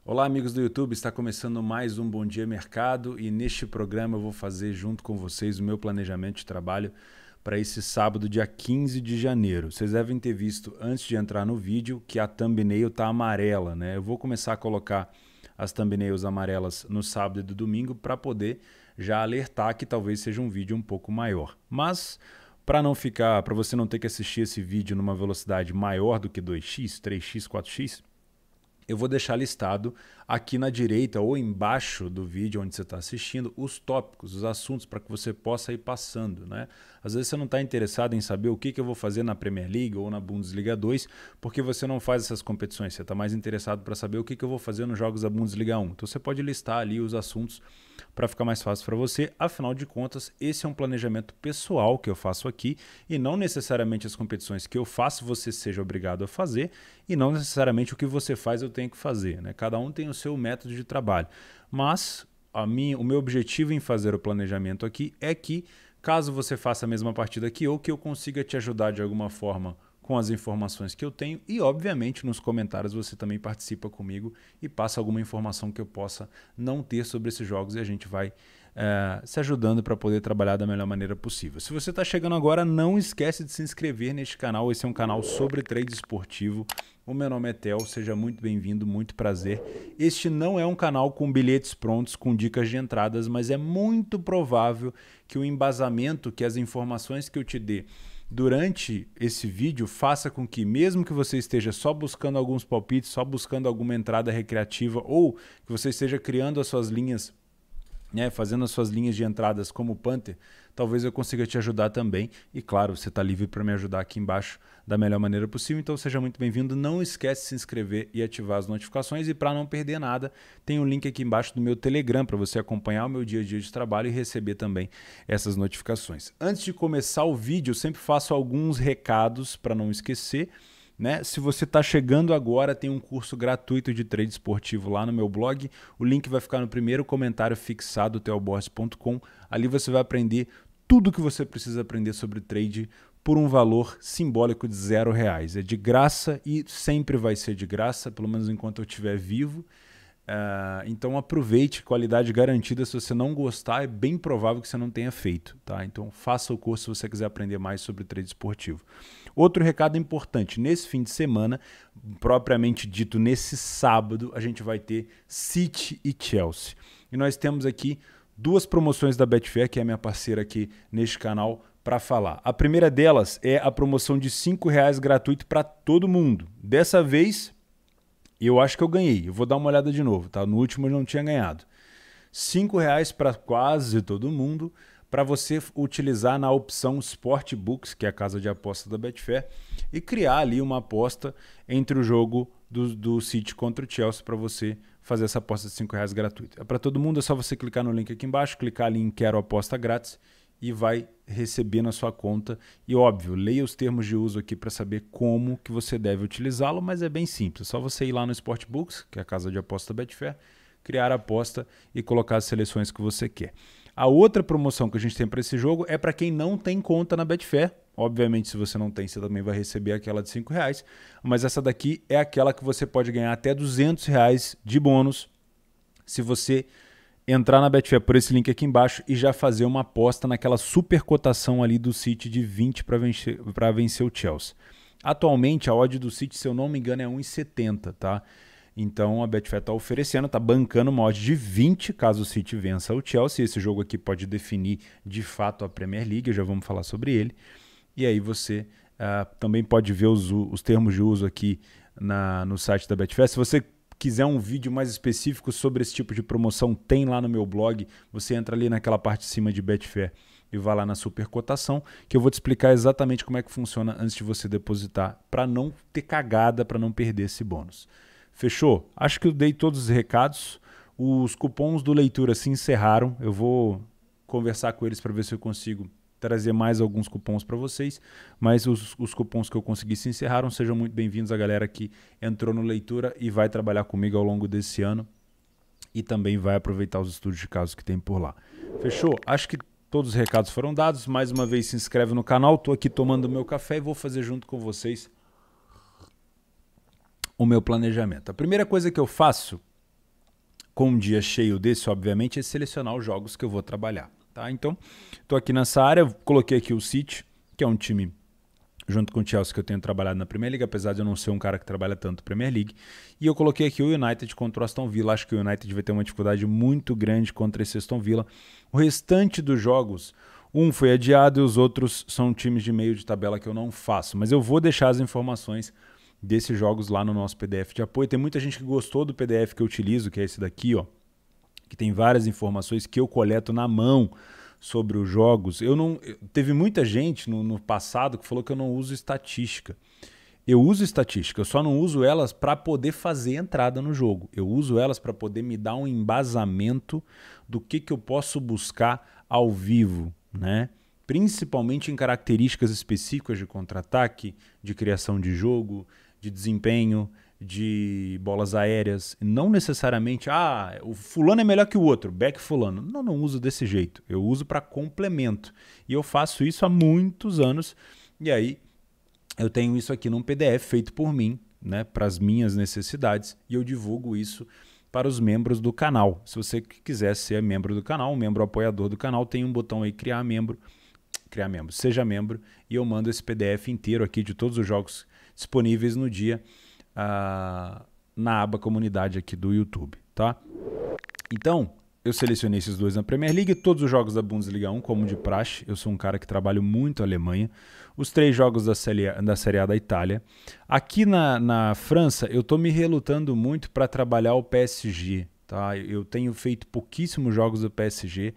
Olá, amigos do YouTube, está começando mais um Bom Dia Mercado e neste programa eu vou fazer junto com vocês o meu planejamento de trabalho para esse sábado, dia 15 de janeiro. Vocês devem ter visto antes de entrar no vídeo que a thumbnail está amarela, né? Eu vou começar a colocar as thumbnails amarelas no sábado e no domingo para poder já alertar que talvez seja um vídeo um pouco maior. Mas para não ficar, para você não ter que assistir esse vídeo numa velocidade maior do que 2x, 3x, 4x, eu vou deixar listado aqui na direita ou embaixo do vídeo onde você está assistindo os tópicos, os assuntos para que você possa ir passando, né? Às vezes você não está interessado em saber o que eu vou fazer na Premier League ou na Bundesliga 2 porque você não faz essas competições, você está mais interessado para saber o que eu vou fazer nos jogos da Bundesliga 1. Então você pode listar ali os assuntos para ficar mais fácil para você. Afinal de contas, esse é um planejamento pessoal que eu faço aqui e não necessariamente as competições que eu faço você seja obrigado a fazer e não necessariamente o que você faz eu tenho que fazer, né? Cada um tem o seu método de trabalho, mas o meu objetivo em fazer o planejamento aqui é que, caso você faça a mesma partida que eu consiga te ajudar de alguma forma com as informações que eu tenho e, obviamente, nos comentários você também participa comigo e passa alguma informação que eu possa não ter sobre esses jogos e a gente vai se ajudando para poder trabalhar da melhor maneira possível. Se você está chegando agora, não esquece de se inscrever neste canal. Esse é um canal sobre trade esportivo. O meu nome é Theo, seja muito bem-vindo, muito prazer. Este não é um canal com bilhetes prontos, com dicas de entradas, mas é muito provável que o embasamento, que as informações que eu te dê durante esse vídeo faça com que, mesmo que você esteja só buscando alguns palpites, só buscando alguma entrada recreativa ou que você esteja criando as suas linhas, né, fazendo as suas linhas de entradas como Panther, talvez eu consiga te ajudar também. E claro, você está livre para me ajudar aqui embaixo da melhor maneira possível. Então seja muito bem-vindo. Não esquece de se inscrever e ativar as notificações. E para não perder nada, tem um link aqui embaixo do meu Telegram para você acompanhar o meu dia a dia de trabalho e receber também essas notificações. Antes de começar o vídeo, eu sempre faço alguns recados para não esquecer. Né? Se você está chegando agora, tem um curso gratuito de trade esportivo lá no meu blog. O link vai ficar no primeiro comentário fixado, theoborges.com. Ali você vai aprender tudo o que você precisa aprender sobre trade por um valor simbólico de R$0. É de graça e sempre vai ser de graça, pelo menos enquanto eu estiver vivo. Então aproveite, qualidade garantida. Se você não gostar, é bem provável que você não tenha feito, tá? Então faça o curso se você quiser aprender mais sobre trade esportivo. Outro recado importante, nesse fim de semana, propriamente dito nesse sábado, a gente vai ter City e Chelsea. E nós temos aqui duas promoções da Betfair, que é a minha parceira aqui neste canal, para falar. A primeira delas é a promoção de R$5 gratuito para todo mundo. Dessa vez, eu acho que eu ganhei. Eu vou dar uma olhada de novo, tá? No último eu não tinha ganhado. R$5 para quase todo mundo, para você utilizar na opção Sportbooks, que é a casa de aposta da Betfair, e criar ali uma aposta entre o jogo do City contra o Chelsea para você fazer essa aposta de R$5 gratuita. É para todo mundo, é só você clicar no link aqui embaixo, clicar ali em Quero Aposta Grátis e vai receber na sua conta. E óbvio, leia os termos de uso aqui para saber como que você deve utilizá-lo, mas é bem simples. É só você ir lá no Sportbooks, que é a casa de aposta da Betfair, criar a aposta e colocar as seleções que você quer. A outra promoção que a gente tem para esse jogo é para quem não tem conta na Betfair. Obviamente, se você não tem, você também vai receber aquela de R$5, mas essa daqui é aquela que você pode ganhar até R$200 de bônus se você entrar na Betfair por esse link aqui embaixo e já fazer uma aposta naquela super cotação ali do City de 20 para vencer o Chelsea. Atualmente, a odd do City, se eu não me engano, é 1,70, tá? Então a Betfair está oferecendo, está bancando uma odd de 20 caso o City vença o Chelsea. Esse jogo aqui pode definir de fato a Premier League, já vamos falar sobre ele. E aí você também pode ver os termos de uso aqui no site da Betfair. Se você quiser um vídeo mais específico sobre esse tipo de promoção, tem lá no meu blog. Você entra ali naquela parte de cima de Betfair e vai lá na super cotação, que eu vou te explicar exatamente como é que funciona antes de você depositar, para não ter cagada, para não perder esse bônus. Fechou? Acho que eu dei todos os recados. Os cupons do Leitura se encerraram. Eu vou conversar com eles para ver se eu consigo trazer mais alguns cupons para vocês. Mas os cupons que eu consegui se encerraram. Sejam muito bem-vindos a galera que entrou no Leitura e vai trabalhar comigo ao longo desse ano. E também vai aproveitar os estudos de casos que tem por lá. Fechou? Acho que todos os recados foram dados. Mais uma vez, se inscreve no canal. Estou aqui tomando meu café e vou fazer junto com vocês o meu planejamento. A primeira coisa que eu faço com um dia cheio desse, obviamente, é selecionar os jogos que eu vou trabalhar. Tá? Então, estou aqui nessa área, coloquei aqui o City, que é um time junto com o Chelsea que eu tenho trabalhado na Premier League, apesar de eu não ser um cara que trabalha tanto na Premier League. E eu coloquei aqui o United contra o Aston Villa. Acho que o United vai ter uma dificuldade muito grande contra esse Aston Villa. O restante dos jogos, um foi adiado e os outros são times de meio de tabela que eu não faço. Mas eu vou deixar as informações desses jogos lá no nosso PDF de apoio. Tem muita gente que gostou do PDF que eu utilizo, que é esse daqui, ó, que tem várias informações que eu coleto na mão sobre os jogos. Teve muita gente no passado que falou que eu não uso estatística. Eu uso estatística, eu só não uso elas para poder fazer entrada no jogo. Eu uso elas para poder me dar um embasamento do que eu posso buscar ao vivo, né? Principalmente em características específicas de contra-ataque, de criação de jogo, de desempenho, de bolas aéreas. Não necessariamente, o fulano é melhor que o outro, back fulano. Não uso desse jeito. Eu uso para complemento. E eu faço isso há muitos anos. E aí eu tenho isso aqui num PDF feito por mim, né, para as minhas necessidades. E eu divulgo isso para os membros do canal. Se você quiser ser membro do canal, um membro apoiador do canal, tem um botão aí, criar membro, seja membro. E eu mando esse PDF inteiro aqui de todos os jogos disponíveis no dia na aba comunidade aqui do YouTube, tá? Então, eu selecionei esses dois na Premier League, todos os jogos da Bundesliga 1, como de praxe. Eu sou um cara que trabalho muito a Alemanha. Os 3 jogos da Série A da Itália. Aqui na França, eu estou me relutando muito para trabalhar o PSG, tá? Eu tenho feito pouquíssimos jogos do PSG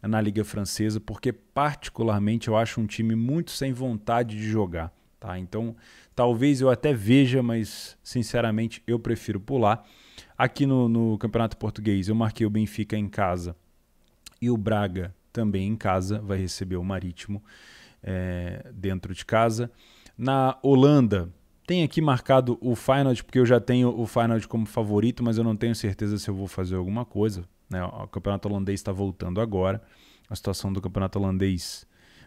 na Liga Francesa, porque particularmente eu acho um time muito sem vontade de jogar. Tá? Então, talvez eu até veja, mas sinceramente eu prefiro pular. Aqui no Campeonato Português eu marquei o Benfica em casa e o Braga também em casa, vai receber o Marítimo dentro de casa. Na Holanda, tem aqui marcado o Feyenoord, porque eu já tenho o Feyenoord como favorito, mas eu não tenho certeza se eu vou fazer alguma coisa. Né? O Campeonato Holandês está voltando agora. A situação do Campeonato Holandês,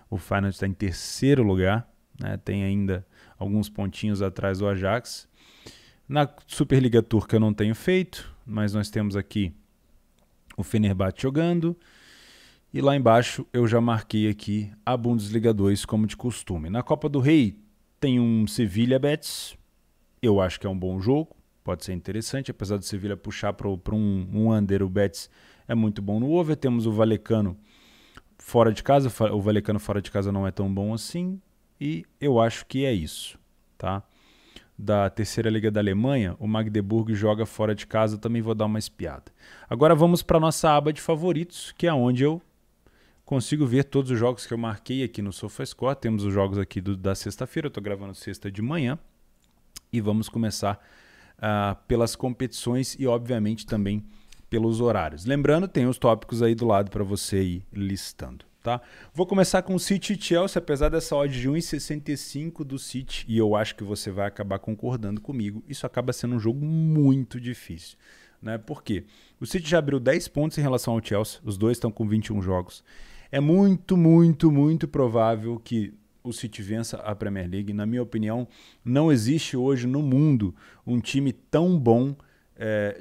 o Feyenoord está em 3º lugar. Né, tem ainda alguns pontinhos atrás do Ajax. Na Superliga Turca eu não tenho feito, mas nós temos aqui o Fenerbahçe jogando. E lá embaixo eu já marquei aqui a Bundesliga 2 como de costume. Na Copa do Rei tem um Sevilla Betis. Eu acho que é um bom jogo, pode ser interessante. Apesar do Sevilla puxar para um under, o Betis é muito bom no over. Temos o Vallecano fora de casa. O Vallecano fora de casa não é tão bom assim. E eu acho que é isso, tá? Da terceira liga da Alemanha, o Magdeburg joga fora de casa, também vou dar uma espiada. Agora vamos para a nossa aba de favoritos, que é onde eu consigo ver todos os jogos que eu marquei aqui no SofaScore. Temos os jogos aqui da sexta-feira, eu estou gravando sexta de manhã. E vamos começar pelas competições e, obviamente, também pelos horários. Lembrando, tem os tópicos aí do lado para você ir listando. Tá? Vou começar com o City e Chelsea, apesar dessa odd de 1,65 do City, e eu acho que você vai acabar concordando comigo, isso acaba sendo um jogo muito difícil. Né? Por quê? O City já abriu 10 pontos em relação ao Chelsea, os dois estão com 21 jogos. É muito, muito, muito provável que o City vença a Premier League. Na minha opinião, não existe hoje no mundo um time tão bom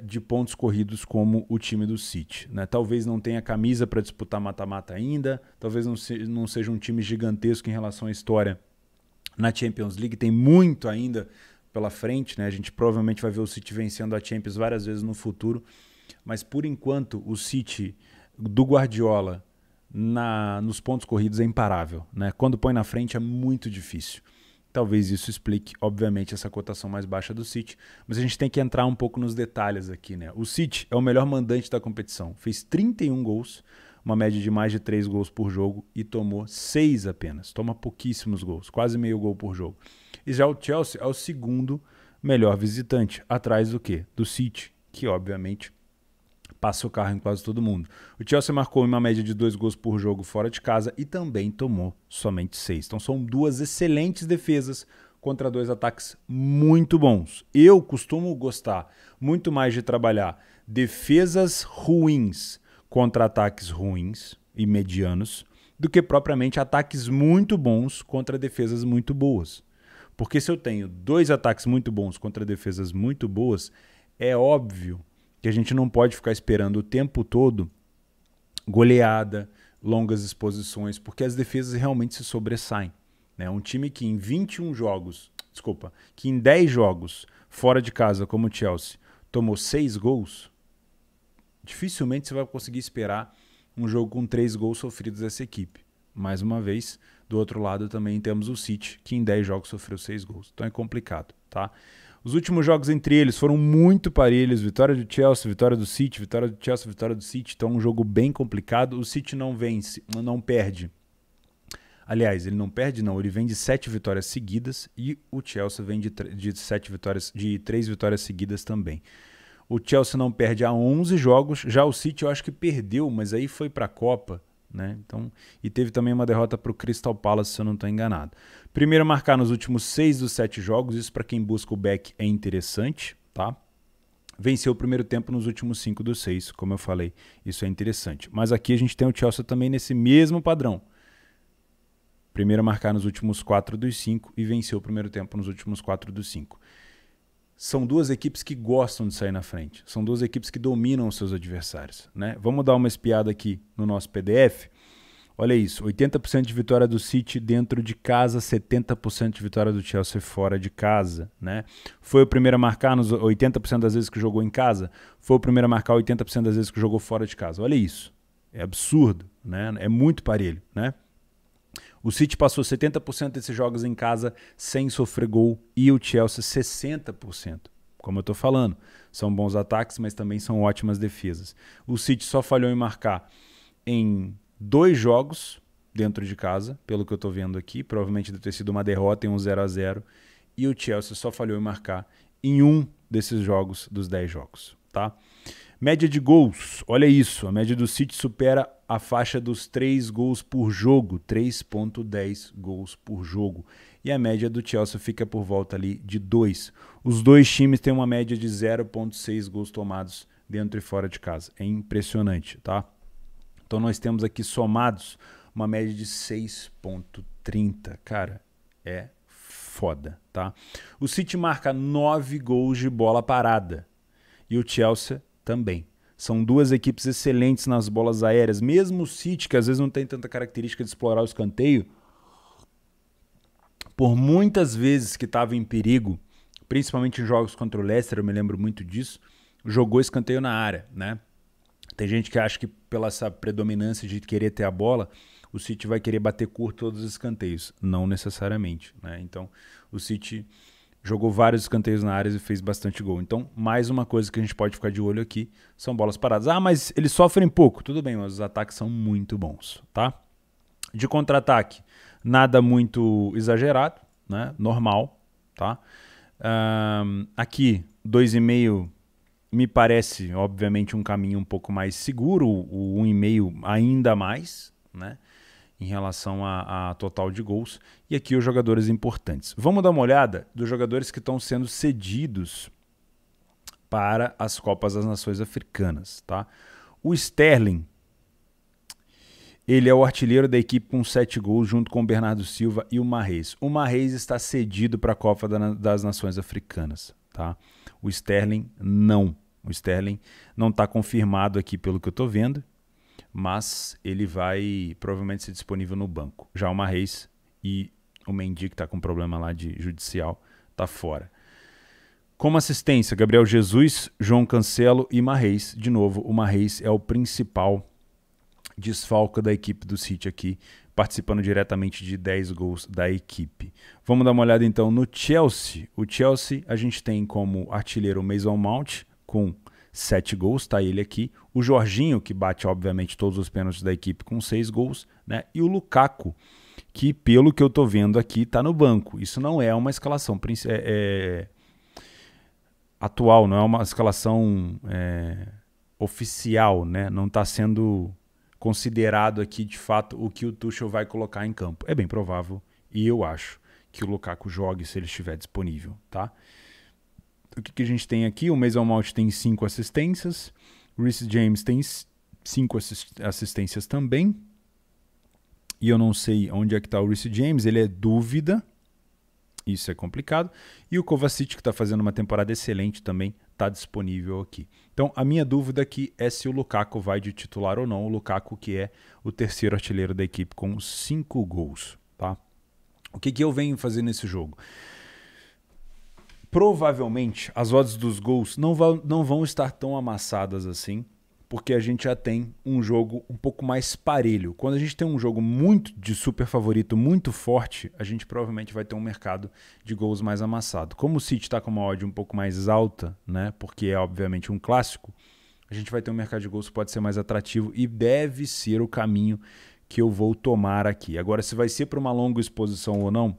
de pontos corridos como o time do City. Né? Talvez não tenha camisa para disputar mata-mata ainda, talvez não seja um time gigantesco em relação à história na Champions League, tem muito ainda pela frente, né? A gente provavelmente vai ver o City vencendo a Champions várias vezes no futuro, mas por enquanto o City do Guardiola nos pontos corridos é imparável. Né? Quando põe na frente é muito difícil. Talvez isso explique, obviamente, essa cotação mais baixa do City, mas a gente tem que entrar um pouco nos detalhes aqui. Né? O City é o melhor mandante da competição, fez 31 gols, uma média de mais de 3 gols por jogo e tomou 6 apenas. Toma pouquíssimos gols, quase meio gol por jogo. E já o Chelsea é o segundo melhor visitante, atrás do quê? Do City, que obviamente passa o carro em quase todo mundo. O Chelsea marcou uma média de 2 gols por jogo fora de casa e também tomou somente 6. Então são duas excelentes defesas contra 2 ataques muito bons. Eu costumo gostar muito mais de trabalhar defesas ruins contra ataques ruins e medianos do que propriamente ataques muito bons contra defesas muito boas. Porque se eu tenho 2 ataques muito bons contra defesas muito boas, é óbvio que a gente não pode ficar esperando o tempo todo goleada, longas exposições, porque as defesas realmente se sobressaem. Né? Um time que em 21 jogos, que em 10 jogos fora de casa, como o Chelsea, tomou 6 gols, dificilmente você vai conseguir esperar um jogo com 3 gols sofridos dessa equipe. Mais uma vez, do outro lado também temos o City, que em 10 jogos sofreu 6 gols. Então é complicado, tá? Os últimos jogos entre eles foram muito parelhos. Vitória do Chelsea, vitória do City, vitória do Chelsea, vitória do City. Então é um jogo bem complicado. O City não vence, não perde. Aliás, ele não perde, não. Ele vem de 7 vitórias seguidas e o Chelsea vem de 3 vitórias seguidas também. O Chelsea não perde há 11 jogos. Já o City eu acho que perdeu, mas aí foi para a Copa. Né? Então, e teve também uma derrota para o Crystal Palace, se eu não estou enganado. Primeiro a marcar nos últimos 6 dos 7 jogos, isso para quem busca o back é interessante, tá? Venceu o primeiro tempo nos últimos 5 dos 6, como eu falei, isso é interessante. Mas aqui a gente tem o Chelsea também nesse mesmo padrão. Primeiro a marcar nos últimos 4 dos 5 e venceu o primeiro tempo nos últimos 4 dos 5. São duas equipes que gostam de sair na frente. São duas equipes que dominam os seus adversários. Né? Vamos dar uma espiada aqui no nosso PDF. Olha isso, 80% de vitória do City dentro de casa, 70% de vitória do Chelsea fora de casa. Né? Foi o primeiro a marcar nos 80% das vezes que jogou em casa, foi o primeiro a marcar 80% das vezes que jogou fora de casa. Olha isso, é absurdo, né? É muito parelho. Né? O City passou 70% desses jogos em casa sem sofrer gol e o Chelsea 60%. Como eu estou falando, são bons ataques, mas também são ótimas defesas. O City só falhou em marcar em 2 jogos dentro de casa, pelo que eu estou vendo aqui. Provavelmente deve ter sido uma derrota em um 0-0. E o Chelsea só falhou em marcar em 1 desses jogos dos 10 jogos. Tá? Média de gols, olha isso, a média do City supera a faixa dos 3 gols por jogo, 3,10 gols por jogo. E a média do Chelsea fica por volta ali de 2. Os dois times têm uma média de 0,6 gols tomados dentro e fora de casa. É impressionante, tá? Então nós temos aqui somados uma média de 6,30. Cara, é foda, tá? O City marca 9 gols de bola parada. E o Chelsea também. São duas equipes excelentes nas bolas aéreas. Mesmo o City, que às vezes não tem tanta característica de explorar o escanteio, por muitas vezes que estava em perigo, principalmente em jogos contra o Leicester, eu me lembro muito disso, jogou escanteio na área. Né? Tem gente que acha que pela essa predominância de querer ter a bola, o City vai querer bater curto todos os escanteios. Não necessariamente. Né? Então, o City jogou vários escanteios na área e fez bastante gol. Então, mais uma coisa que a gente pode ficar de olho aqui são bolas paradas. Ah, mas eles sofrem pouco. Tudo bem, mas os ataques são muito bons, tá? De contra-ataque, nada muito exagerado, né? Normal, tá? Aqui, 2,5 me parece, obviamente, um caminho um pouco mais seguro. O 1,5 ainda mais, né? Em relação a total de gols. E aqui os jogadores importantes. Vamos dar uma olhada dos jogadores que estão sendo cedidos para as Copas das Nações Africanas. Tá? O Sterling, ele é o artilheiro da equipe com 7 gols, junto com o Bernardo Silva e o Mahrez. O Mahrez está cedido para a Copa das Nações Africanas. Tá? O Sterling não. O Sterling não está confirmado aqui pelo que eu estou vendo, mas ele vai provavelmente ser disponível no banco. Já o Mahrez e o Mendy, que está com problema lá de judicial, está fora. Como assistência, Gabriel Jesus, João Cancelo e Mahrez. De novo, o Mahrez é o principal desfalque da equipe do City aqui, participando diretamente de 10 gols da equipe. Vamos dar uma olhada então no Chelsea. O Chelsea a gente tem como artilheiro o Mason Mount, com 7 gols, tá ele aqui. O Jorginho, que bate, obviamente, todos os pênaltis da equipe com 6 gols, né? E o Lukaku, que, pelo que eu tô vendo aqui, tá no banco. Isso não é uma escalação atual, não é uma escalação oficial, né? Não está sendo considerado aqui, de fato, o que o Tuchel vai colocar em campo. É bem provável, e eu acho, que o Lukaku jogue se ele estiver disponível, tá? O que a gente tem aqui? O Mason Mount tem 5 assistências. O Reece James tem 5 assistências também. E eu não sei onde é que está o Reece James. Ele é dúvida. Isso é complicado. E o Kovacic, que está fazendo uma temporada excelente também, está disponível aqui. Então, a minha dúvida aqui é se o Lukaku vai de titular ou não. O Lukaku, que é o terceiro artilheiro da equipe com 5 gols. Tá? O que eu venho fazer nesse jogo? Provavelmente, as odds dos gols não vão estar tão amassadas assim, porque a gente já tem um jogo um pouco mais parelho. Quando a gente tem um jogo muito de super favorito, muito forte, a gente provavelmente vai ter um mercado de gols mais amassado. Como o City está com uma odd um pouco mais alta, né, porque é obviamente um clássico, a gente vai ter um mercado de gols que pode ser mais atrativo e deve ser o caminho que eu vou tomar aqui. Agora, se vai ser para uma longa exposição ou não,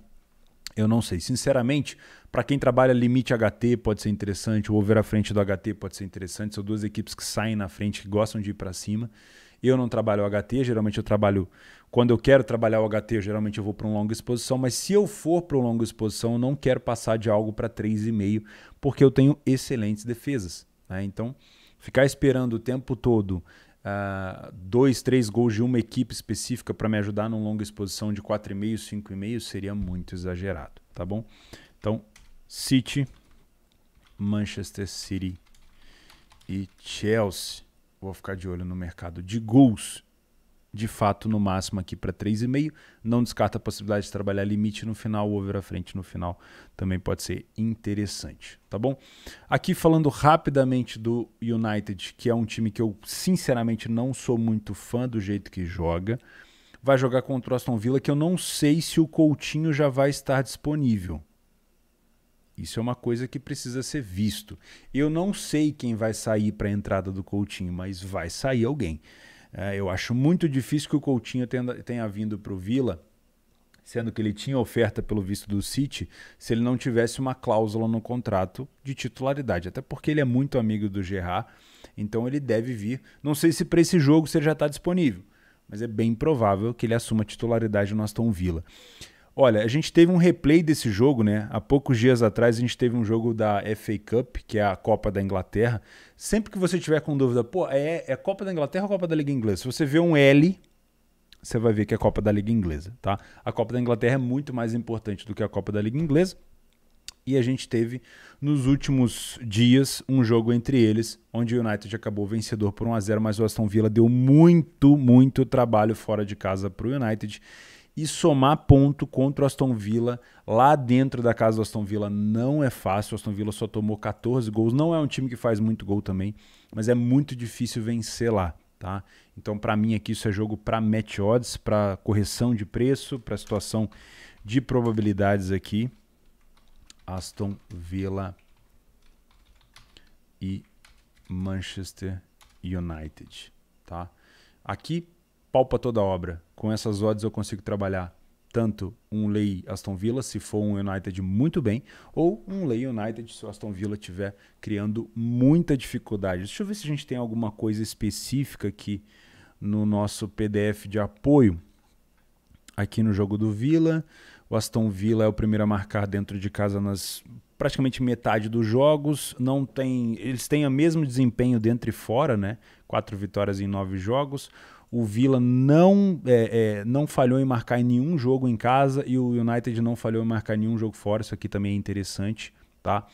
eu não sei. Sinceramente, para quem trabalha limite HT pode ser interessante, o over à frente do HT pode ser interessante, são duas equipes que saem na frente, que gostam de ir para cima. Eu não trabalho o HT, geralmente eu trabalho, quando eu quero trabalhar o HT, geralmente eu vou para uma longa exposição, mas se eu for para uma longa exposição, eu não quero passar de algo para 3,5, porque eu tenho excelentes defesas. Né? Então, ficar esperando o tempo todo 2, 3 gols de uma equipe específica para me ajudar numa longa exposição de 4,5, 5,5 seria muito exagerado, tá bom? Então, City, Manchester City e Chelsea. Vou ficar de olho no mercado de gols, de fato, no máximo aqui para 3,5. Não descarta a possibilidade de trabalhar limite no final, over à frente no final também pode ser interessante, tá bom? Aqui falando rapidamente do United, que é um time que eu sinceramente não sou muito fã do jeito que joga. Vai jogar contra o Aston Villa, que eu não sei se o Coutinho já vai estar disponível. Isso é uma coisa que precisa ser visto. Eu não sei quem vai sair para a entrada do Coutinho, mas vai sair alguém. Eu acho muito difícil que o Coutinho tenha vindo para o Villa, sendo que ele tinha oferta pelo visto do City, se ele não tivesse uma cláusula no contrato de titularidade. Até porque ele é muito amigo do Gerrard, então ele deve vir. Não sei se para esse jogo ele já está disponível, mas é bem provável que ele assuma a titularidade no Aston Villa. Olha, a gente teve um replay desse jogo, né? Há poucos dias atrás a gente teve um jogo da FA Cup, que é a Copa da Inglaterra. Sempre que você tiver com dúvida, é Copa da Inglaterra ou Copa da Liga Inglesa? Se você vê um L, você vai ver que é a Copa da Liga Inglesa, tá? A Copa da Inglaterra é muito mais importante do que a Copa da Liga Inglesa. E a gente teve, nos últimos dias, um jogo entre eles, onde o United acabou vencedor por 1-0, mas o Aston Villa deu muito trabalho fora de casa para o United. E somar ponto contra o Aston Villa lá dentro da casa do Aston Villa não é fácil. O Aston Villa só tomou 14 gols. Não é um time que faz muito gol também, mas é muito difícil vencer lá. Tá? Então, para mim, aqui isso é jogo para match odds, para correção de preço, para situação de probabilidades aqui. Aston Villa e Manchester United. Tá? Aqui, pau para toda obra. Com essas odds eu consigo trabalhar tanto um lay Aston Villa, se for um United muito bem, ou um lay United se o Aston Villa estiver criando muita dificuldade. Deixa eu ver se a gente tem alguma coisa específica aqui no nosso PDF de apoio. Aqui no jogo do Villa, o Aston Villa é o primeiro a marcar dentro de casa nas praticamente metade dos jogos. Eles têm o mesmo desempenho dentro e fora, né? 4 vitórias em 9 jogos. O Villa não falhou em marcar em nenhum jogo em casa e o United não falhou em marcar em nenhum jogo fora. Isso aqui também é interessante, tá?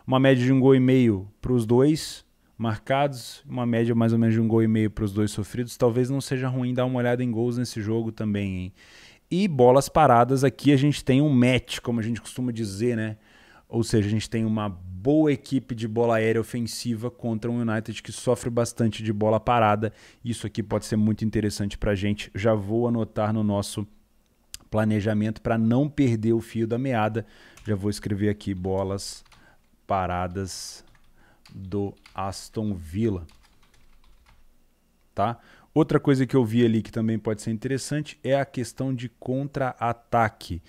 Uma média de 1,5 gol para os dois marcados, uma média mais ou menos de 1,5 gol para os dois sofridos. Talvez não seja ruim dar uma olhada em gols nesse jogo também, hein? E bolas paradas, aqui a gente tem um match, como a gente costuma dizer, né? Ou seja, a gente tem uma boa equipe de bola aérea ofensiva contra um United que sofre bastante de bola parada. Isso aqui pode ser muito interessante para a gente. Já vou anotar no nosso planejamento para não perder o fio da meada. Já vou escrever aqui bolas paradas do Aston Villa. Tá? Outra coisa que eu vi ali que também pode ser interessante é a questão de contra-ataque.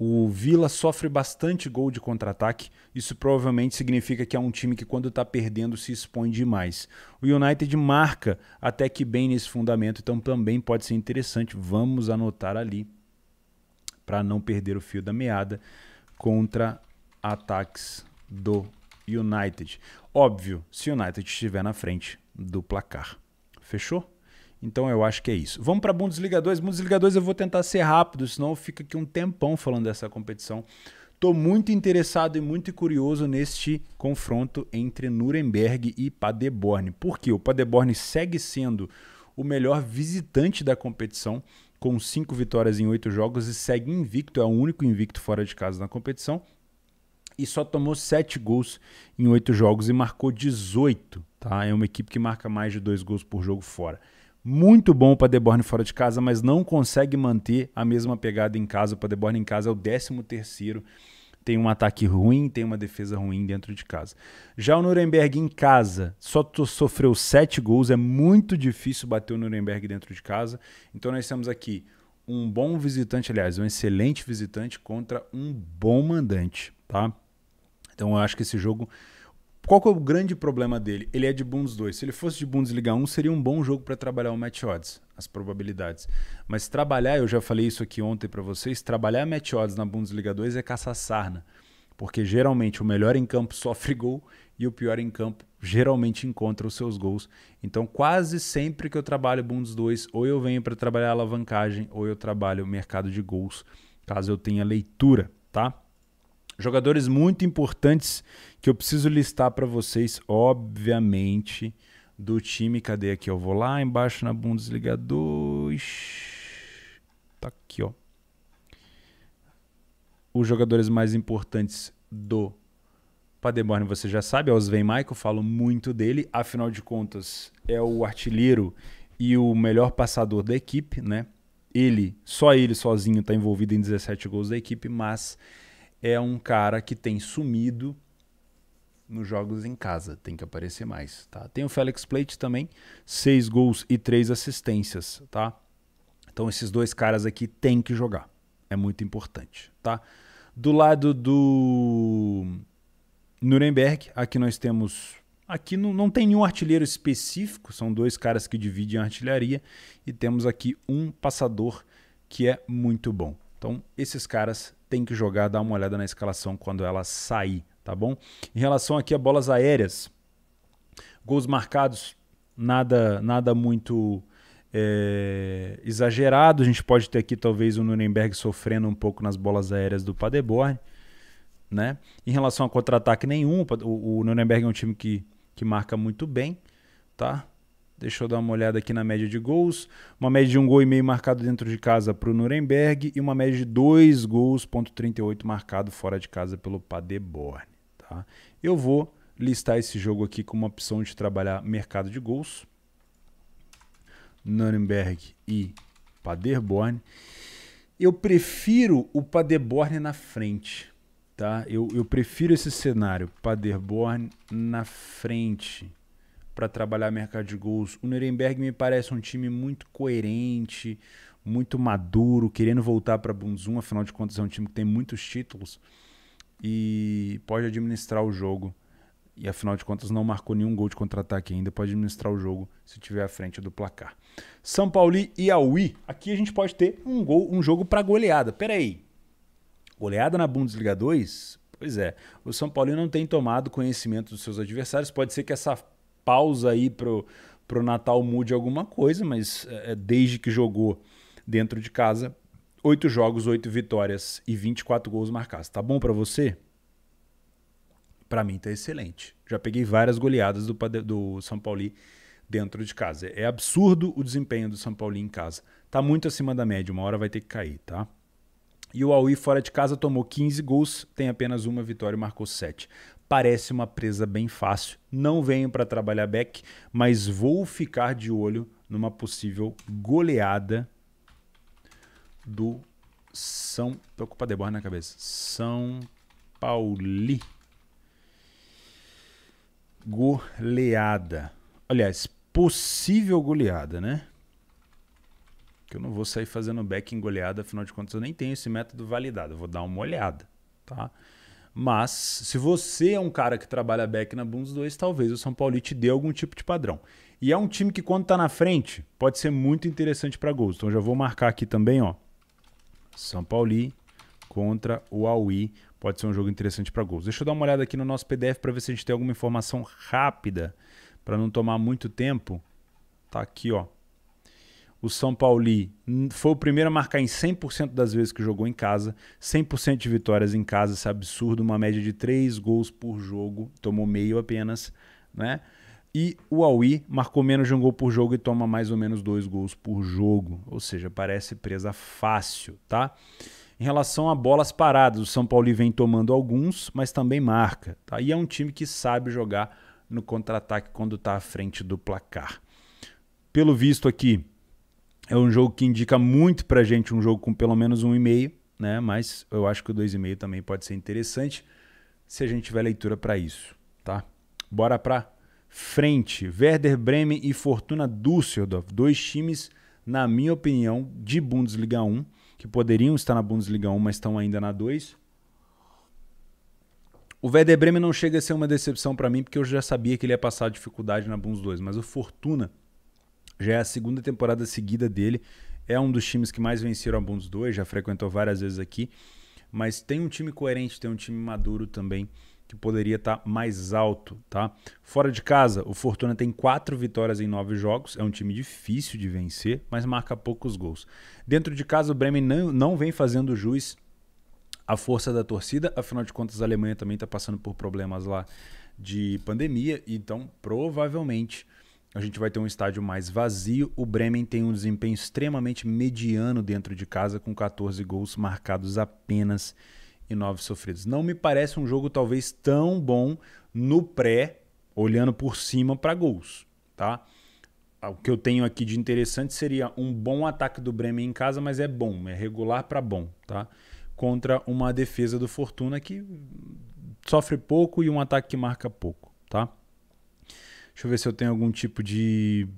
O Villa sofre bastante gol de contra-ataque. Isso provavelmente significa que é um time que quando está perdendo se expõe demais. O United marca até que bem nesse fundamento, então também pode ser interessante. Vamos anotar ali para não perder o fio da meada contra ataques do United. Óbvio, se o United estiver na frente do placar. Fechou? Então eu acho que é isso. Vamos para Bundesliga 2. Bundesliga 2 eu vou tentar ser rápido, senão fica aqui um tempão falando dessa competição. Estou muito interessado e muito curioso neste confronto entre Nuremberg e Paderborn. Por quê? O Paderborn segue sendo o melhor visitante da competição, com 5 vitórias em 8 jogos e segue invicto, é o único invicto fora de casa na competição. E só tomou 7 gols em 8 jogos e marcou 18. Tá? É uma equipe que marca mais de 2 gols por jogo fora. Muito bom o Paderborn fora de casa, mas não consegue manter a mesma pegada em casa. O Paderborn em casa é o 13º. Tem um ataque ruim, tem uma defesa ruim dentro de casa. Já o Nuremberg em casa só sofreu 7 gols. É muito difícil bater o Nuremberg dentro de casa. Então nós temos aqui um bom visitante, aliás, um excelente visitante contra um bom mandante. Tá? Então eu acho que esse jogo... Qual que é o grande problema dele? Ele é de Bundes 2. Se ele fosse de Bundesliga 1, seria um bom jogo para trabalhar o match odds, as probabilidades. Mas trabalhar, eu já falei isso aqui ontem para vocês, trabalhar match odds na Bundesliga 2 é caçar sarna. Porque geralmente o melhor em campo sofre gol e o pior em campo geralmente encontra os seus gols. Então quase sempre que eu trabalho Bundes 2, ou eu venho para trabalhar a alavancagem, ou eu trabalho o mercado de gols, caso eu tenha leitura, tá? Jogadores muito importantes que eu preciso listar para vocês, obviamente, do time. Cadê aqui? Eu vou lá embaixo na Bundesliga 2. Tá aqui, ó. Os jogadores mais importantes do Paderborn, você já sabe, é o Sven Michael, falo muito dele. Afinal de contas, é o artilheiro e o melhor passador da equipe, né? Só ele sozinho está envolvido em 17 gols da equipe, mas... é um cara que tem sumido nos jogos em casa. Tem que aparecer mais. Tá? Tem o Felix Plate também. 6 gols e 3 assistências. Tá? Então esses dois caras aqui têm que jogar. É muito importante. Tá? Do lado do Nuremberg, aqui nós temos... Aqui não tem nenhum artilheiro específico. São 2 caras que dividem a artilharia. E temos aqui um passador que é muito bom. Então esses caras... tem que jogar, dar uma olhada na escalação quando ela sair, tá bom? Em relação aqui a bolas aéreas, gols marcados, nada muito exagerado. A gente pode ter aqui talvez o Nuremberg sofrendo um pouco nas bolas aéreas do Paderborn, né? Em relação a contra-ataque nenhum, o Nuremberg é um time que marca muito bem, tá? Deixa eu dar uma olhada aqui na média de gols. Uma média de 1,5 gol marcado dentro de casa para o Nuremberg e uma média de 2 gols, 0,38 marcado fora de casa pelo Paderborn. Tá? Eu vou listar esse jogo aqui como uma opção de trabalhar mercado de gols. Nuremberg e Paderborn. Eu prefiro o Paderborn na frente. Tá? Eu prefiro esse cenário. Paderborn na frente. Para trabalhar mercado de gols. O Nuremberg me parece um time muito coerente, muito maduro, querendo voltar para a Bundes 1, afinal de contas é um time que tem muitos títulos e pode administrar o jogo. E afinal de contas não marcou nenhum gol de contra-ataque ainda, pode administrar o jogo se estiver à frente do placar. São Paulo e Aui. Aqui a gente pode ter um jogo para goleada. Pera aí, goleada na Bundesliga 2? Pois é, o São Paulo não tem tomado conhecimento dos seus adversários, pode ser que essa pausa aí pro Natal mude alguma coisa, mas desde que jogou dentro de casa, 8 jogos, 8 vitórias e 24 gols marcados. Tá bom para você? Para mim tá excelente. Já peguei várias goleadas do São Paulo dentro de casa. É absurdo o desempenho do São Paulo em casa. Tá muito acima da média, uma hora vai ter que cair, tá? E o Aui fora de casa tomou 15 gols, tem apenas uma vitória e marcou 7. Parece uma presa bem fácil. Não venho para trabalhar back, mas vou ficar de olho numa possível goleada do São... Tô com o Paderborn na cabeça. São Paulo. Goleada. Aliás, possível goleada, né? Que eu não vou sair fazendo back em goleada, afinal de contas eu nem tenho esse método validado. Eu vou dar uma olhada, tá? Mas, se você é um cara que trabalha back na Bundes 2, talvez o São Paulo te dê algum tipo de padrão. E é um time que, quando tá na frente, pode ser muito interessante para gols. Então, já vou marcar aqui também, ó. São Paulo contra o Aui. Pode ser um jogo interessante para gols. Deixa eu dar uma olhada aqui no nosso PDF para ver se a gente tem alguma informação rápida, para não tomar muito tempo. Tá aqui, ó. O São Paulo foi o primeiro a marcar em 100% das vezes que jogou em casa, 100% de vitórias em casa, isso é absurdo, uma média de 3 gols por jogo, tomou meio apenas, né? E o Aui marcou menos de um gol por jogo e toma mais ou menos 2 gols por jogo, ou seja, parece presa fácil, tá? Em relação a bolas paradas, o São Paulo vem tomando alguns, mas também marca, tá? E é um time que sabe jogar no contra-ataque quando está à frente do placar. Pelo visto aqui, é um jogo que indica muito pra gente um jogo com pelo menos 1,5, né? Mas eu acho que o 2,5 também pode ser interessante se a gente tiver leitura para isso, tá? Bora pra frente. Werder Bremen e Fortuna Düsseldorf, 2 times, na minha opinião, de Bundesliga 1, que poderiam estar na Bundesliga 1, mas estão ainda na 2. O Werder Bremen não chega a ser uma decepção para mim, porque eu já sabia que ele ia passar dificuldade na Bundes 2, mas o Fortuna já é a segunda temporada seguida dele, é um dos times que mais venceram a Bundes 2, já frequentou várias vezes aqui, mas tem um time coerente, tem um time maduro também, que poderia estar mais alto, tá? Fora de casa, o Fortuna tem 4 vitórias em 9 jogos, é um time difícil de vencer, mas marca poucos gols. Dentro de casa, o Bremen não vem fazendo jus à força da torcida, afinal de contas a Alemanha também está passando por problemas lá de pandemia, então provavelmente a gente vai ter um estádio mais vazio. O Bremen tem um desempenho extremamente mediano dentro de casa, com 14 gols marcados apenas e 9 sofridos. Não me parece um jogo talvez tão bom no pré, olhando por cima para gols, tá? O que eu tenho aqui de interessante seria um bom ataque do Bremen em casa, mas é bom, é regular para bom, tá? Contra uma defesa do Fortuna que sofre pouco e um ataque que marca pouco, tá? Deixa eu ver se eu tenho algum tipo de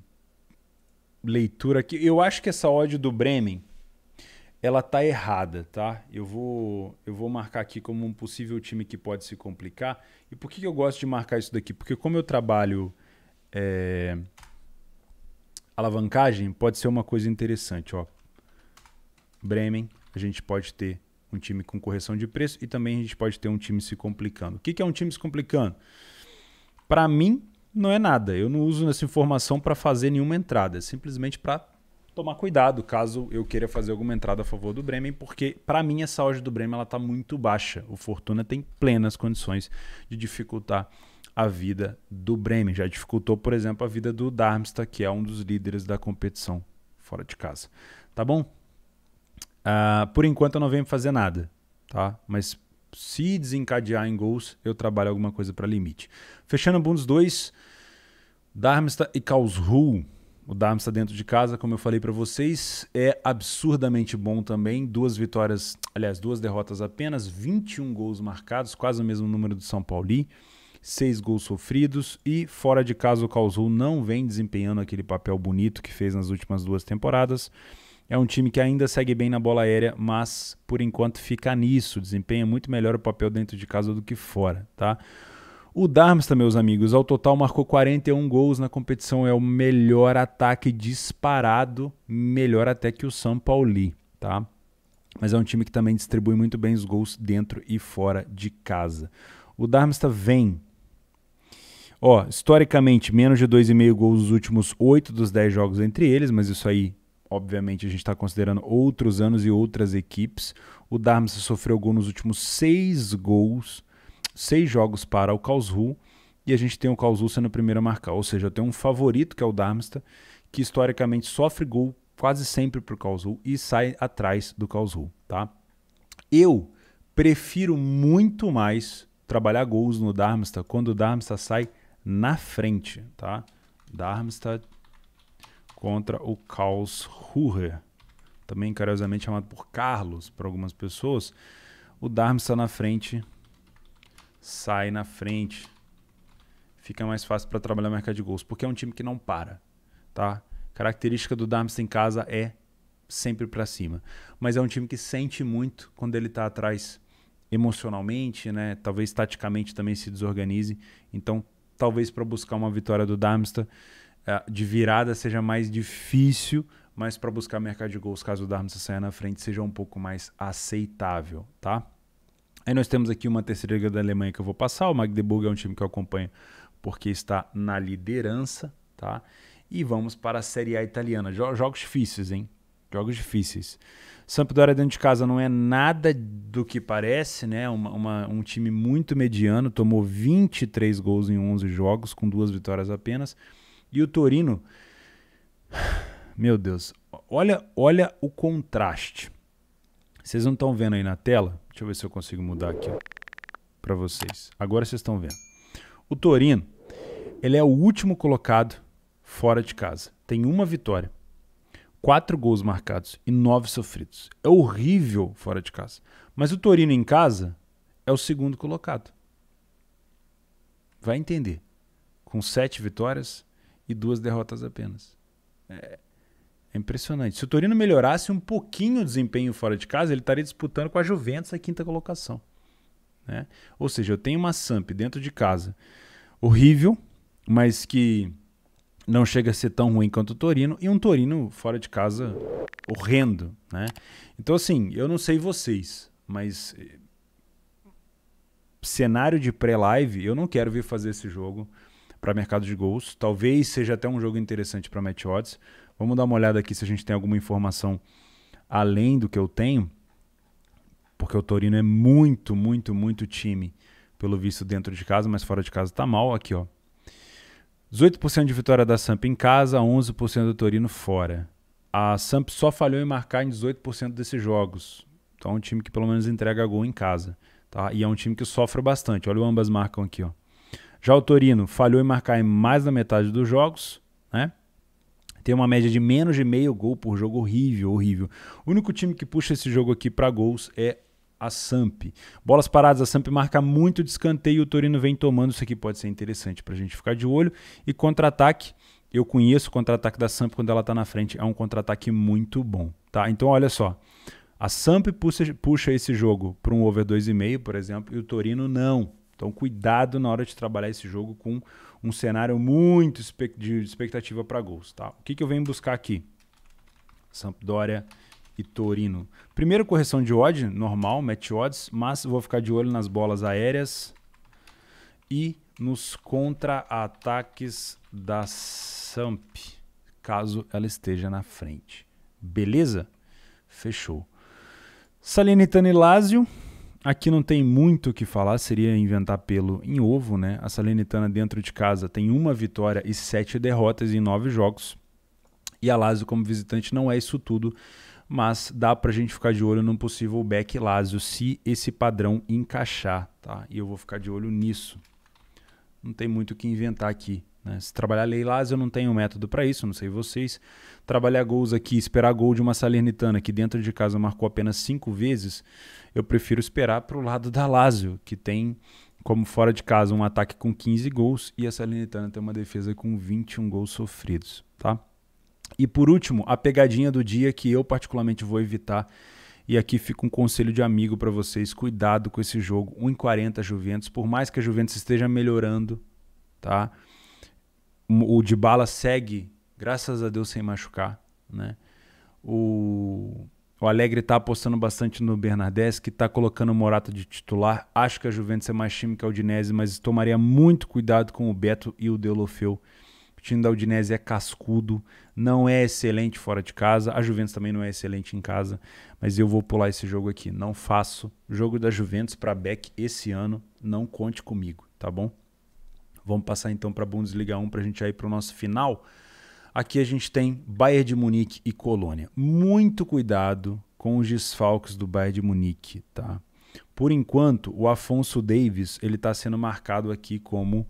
leitura aqui. Eu acho que essa odd do Bremen, ela tá errada, tá? Eu vou marcar aqui como um possível time que pode se complicar. E por que eu gosto de marcar isso daqui? Porque como eu trabalho alavancagem, pode ser uma coisa interessante, ó. Bremen, a gente pode ter um time com correção de preço e também a gente pode ter um time se complicando. O que é um time se complicando? Para mim, não é nada. Eu não uso essa informação para fazer nenhuma entrada. É simplesmente para tomar cuidado caso eu queira fazer alguma entrada a favor do Bremen, porque para mim essa odd do Bremen está muito baixa. O Fortuna tem plenas condições de dificultar a vida do Bremen. Já dificultou, por exemplo, a vida do Darmstadt, que é um dos líderes da competição fora de casa. Tá bom? Por enquanto eu não venho fazer nada, tá? Mas se desencadear em gols, eu trabalho alguma coisa para limite. Fechando o Bundes 2, Darmstadt e Karlsruhe. O Darmstadt dentro de casa, como eu falei para vocês, é absurdamente bom também. 2 vitórias, aliás, 2 derrotas apenas, 21 gols marcados, quase o mesmo número do São Paulo, 6 gols sofridos. E fora de casa o Karlsruhe não vem desempenhando aquele papel bonito que fez nas últimas 2 temporadas. É um time que ainda segue bem na bola aérea, mas por enquanto fica nisso. Desempenha muito melhor o papel dentro de casa do que fora, tá? O Darmstadt, meus amigos, ao total marcou 41 gols na competição. É o melhor ataque disparado, melhor até que o São Paulo, tá? Mas é um time que também distribui muito bem os gols dentro e fora de casa. O Darmstadt vem... historicamente, menos de 2,5 gols nos últimos 8 dos 10 jogos entre eles, mas isso aí... Obviamente, a gente está considerando outros anos e outras equipes. O Darmstadt sofreu gol nos últimos 6 jogos para o Karlsruhe. E a gente tem o Karlsruhe sendo o primeiro a marcar. Ou seja, eu tenho um favorito, que é o Darmstadt, que historicamente sofre gol quase sempre para o Karlsruhe e sai atrás do Karlsruhe, tá? Eu prefiro muito mais trabalhar gols no Darmstadt quando o Darmstadt sai na frente, tá? Darmstadt contra o Karlsruhe, também carinhosamente chamado por Carlos para algumas pessoas. O Darmstadt na frente, sai na frente, fica mais fácil para trabalhar no mercado de gols, porque é um time que não para, tá? Característica do Darmstadt em casa é sempre para cima, mas é um time que sente muito quando ele está atrás emocionalmente, né? Talvez taticamente também se desorganize, então talvez para buscar uma vitória do Darmstadt de virada seja mais difícil, mas para buscar mercado de gols, caso o Darmstadt saia na frente, seja um pouco mais aceitável, tá? Aí nós temos aqui uma terceira liga da Alemanha que eu vou passar. O Magdeburg é um time que eu acompanho porque está na liderança, tá? E vamos para a Série A italiana. Jogos difíceis, hein? Jogos difíceis. Sampdoria dentro de casa não é nada do que parece, né? Um time muito mediano, tomou 23 gols em 11 jogos, com 2 vitórias apenas. E o Torino, meu Deus, olha o contraste. Vocês não estão vendo aí na tela? Deixa eu ver se eu consigo mudar aqui para vocês. Agora vocês estão vendo. O Torino, ele é o último colocado fora de casa. Tem 1 vitória, 4 gols marcados e 9 sofridos. É horrível fora de casa. Mas o Torino em casa é o segundo colocado. Vai entender. Com 7 vitórias e 2 derrotas apenas. É impressionante. Se o Torino melhorasse um pouquinho o desempenho fora de casa, ele estaria disputando com a Juventus a 5ª colocação. Né? Ou seja, eu tenho uma Samp dentro de casa horrível, mas que não chega a ser tão ruim quanto o Torino, e um Torino fora de casa horrendo. Né? Então, assim, eu não sei vocês, mas cenário de pré-live, eu não quero vir fazer esse jogo para mercado de gols. Talvez seja até um jogo interessante para match odds. Vamos dar uma olhada aqui se a gente tem alguma informação além do que eu tenho, porque o Torino é muito time, pelo visto, dentro de casa, mas fora de casa tá mal. Aqui, ó. 18% de vitória da Samp em casa, 11% do Torino fora. A Samp só falhou em marcar em 18% desses jogos. Então é um time que pelo menos entrega gol em casa. Tá? E é um time que sofre bastante. Olha o ambas marcam aqui. Ó. Já o Torino falhou em marcar em mais da metade dos jogos. Né? Tem uma média de menos de meio gol por jogo, horrível. O único time que puxa esse jogo aqui para gols é a Samp. Bolas paradas, a Samp marca muito de escanteio e o Torino vem tomando. Isso aqui pode ser interessante para a gente ficar de olho. E contra-ataque, eu conheço o contra-ataque da Samp quando ela está na frente. É um contra-ataque muito bom. Tá? Então, olha só. A Samp puxa esse jogo para um over 2,5, por exemplo, e o Torino não. Então, cuidado na hora de trabalhar esse jogo com um cenário muito de expectativa para gols. Tá? O que eu venho buscar aqui? Sampdoria e Torino. Primeiro, correção de odd, normal, match odds, mas vou ficar de olho nas bolas aéreas e nos contra-ataques da Samp, caso ela esteja na frente. Beleza? Fechou. Salernitana e Lazio. Aqui não tem muito o que falar, seria inventar pelo em ovo, né? A Salernitana dentro de casa tem 1 vitória e 7 derrotas em 9 jogos. E a Lazio como visitante não é isso tudo, mas dá pra gente ficar de olho num possível back Lazio se esse padrão encaixar, tá? E eu vou ficar de olho nisso. Não tem muito o que inventar aqui, né? Se trabalhar lei Lazio, eu não tenho método para isso, não sei vocês. Trabalhar gols aqui, esperar gol de uma Salernitana que dentro de casa marcou apenas 5 vezes, eu prefiro esperar para o lado da Lazio, que tem como fora de casa um ataque com 15 gols e a Salernitana tem uma defesa com 21 gols sofridos, tá? E por último, a pegadinha do dia que eu particularmente vou evitar, e aqui fica um conselho de amigo para vocês, cuidado com esse jogo, 1,40 Juventus, por mais que a Juventus esteja melhorando, tá? O Dybala segue, graças a Deus, sem machucar, né? O Allegri está apostando bastante no Bernardeschi, que está colocando o Morata de titular. Acho que a Juventus é mais time que a Udinese, mas tomaria muito cuidado com o Beto e o Deulofeu. O time da Udinese é cascudo, não é excelente fora de casa. A Juventus também não é excelente em casa, mas eu vou pular esse jogo aqui. Não faço jogo da Juventus para back esse ano, não conte comigo, tá bom? Vamos passar então para a Bundesliga 1 para a gente ir para o nosso final. Aqui a gente tem Bayern de Munique e Colônia. Muito cuidado com os desfalques do Bayern de Munique, tá? Por enquanto, o Afonso Davies ele está sendo marcado aqui como